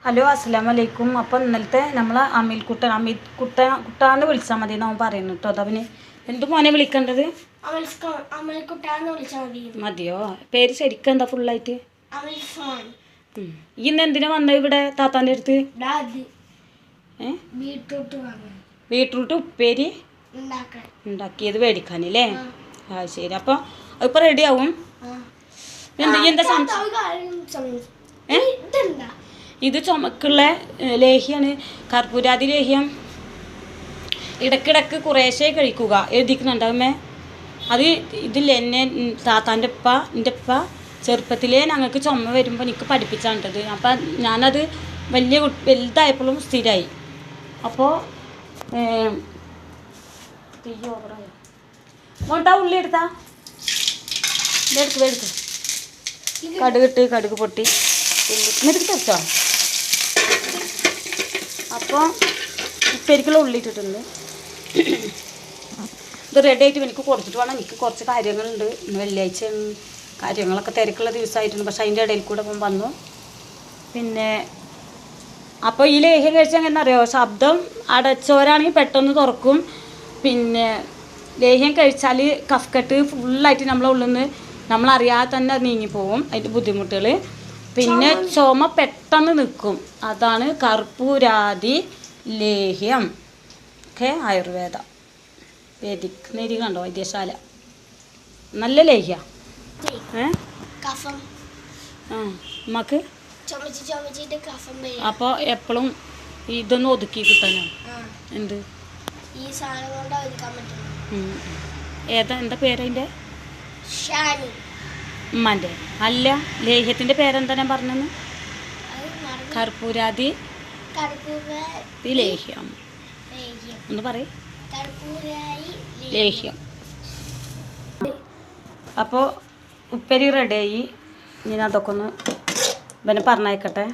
Hello അസ്സലാമു അലൈക്കും. അപ്പോൾ ഇന്നലത്തെ നമ്മൾ അമീത് കുട്ടാന്ന് വിളിച്ചാൽ മതി എന്ന് അവൻ പറയുന്നു കേട്ടോ. അതവന് എന്ത് മോനെ വിളിക്കേണ്ടത്? മതിയോ? പേര് ശരിക്കും എന്താ ഫുള്ളായിട്ട്? ഇന്ന് എന്തിനാ വന്നത് ഇവിടെ താത്താൻ്റെ അടുത്ത്? ബീട്രൂട്ട് ഉപ്പേരി ഉണ്ടാക്കിയത് മേടിക്കാനല്ലേ? ആ ശരി. അപ്പോൾ അതിപ്പോൾ റെഡി ആവും. എന്താ ഇത് ചുമക്കുള്ള ലേഹ്യാണ്, കർപ്പൂരാതി ലേഹ്യം. ഇടയ്ക്കിടയ്ക്ക് കുറേശ്ശേ കഴിക്കുക എഴുതിക്കുന്നുണ്ടാവുമേ. അത് ഇതിൽ എന്നെ താത്താൻ്റെ എൻ്റെ ഉപ്പ ചെറുപ്പത്തിലേ ഞങ്ങൾക്ക് ചുമ വരുമ്പോൾ എനിക്ക് പഠിപ്പിച്ചാണ്ടത്. അപ്പം ഞാനത് വലുതായപ്പോഴും സ്ഥിരമായി. അപ്പോൾ മോട്ടാ ഉള്ളി എടുത്താ എടുക്ക് കടുക് പൊട്ടി എന്നിട്ട് തെച്ചോ. അപ്പോൾ ഉപ്പേരിക്കുള്ള ഉള്ളി ഇട്ടിട്ടുണ്ട്. ഇത് റെഡി ആയിട്ട് എനിക്ക് കുറച്ചിട്ട് വേണം. എനിക്ക് കുറച്ച് കാര്യങ്ങളുണ്ട്. ഇന്ന് വെള്ളിയാഴ്ച കാര്യങ്ങളൊക്കെ തിരക്കുള്ള ദിവസമായിട്ടുണ്ട്. പക്ഷേ അതിൻ്റെ ഇടയിൽ കൂടെ വന്നു. പിന്നെ അപ്പോൾ ഈ ലേഹ്യം കഴിച്ചാൽ എങ്ങനെ അറിയാമോ? ശബ്ദം അടച്ചവരാണെങ്കിൽ പെട്ടെന്ന് തുറക്കും. പിന്നെ ലേഹ്യം കഴിച്ചാൽ കഫ്കെട്ട് ഫുള്ളായിട്ട് നമ്മളെ ഉള്ളിൽ നിന്ന് നമ്മളറിയാതെ തന്നെ നീങ്ങിപ്പോവും അതിൻ്റെ ബുദ്ധിമുട്ടുകൾ. പിന്നെ ചുമ പെട്ടെന്ന് നിൽക്കും. അതാണ് കർപ്പൂരാതി ലേഹ്യം. ഓക്കെ, ആയുർവേദ വേദിക് നേരി കണ്ടോ, വൈദ്യശാല നല്ല ലേഹ്യ. നമുക്ക് അപ്പോൾ എപ്പോഴും ഇതൊന്ന് ഒതുക്കി കിട്ടാനോ? എന്ത് എന്താ പേരതിൻ്റെ? ഉമ്മാൻ്റെ അല്ല, ലേഹ്യത്തിൻ്റെ പേരെന്താ ഞാൻ പറഞ്ഞെന്ന്? കർപ്പൂരാതി ലേഹ്യം. ഒന്ന് പറയ്. ലേഹ്യം. അപ്പോൾ ഉപ്പേരി റെഡിയായി. ഞാൻ അതൊക്കെ ഒന്ന് പിന്നെ പറഞ്ഞേക്കട്ടെ.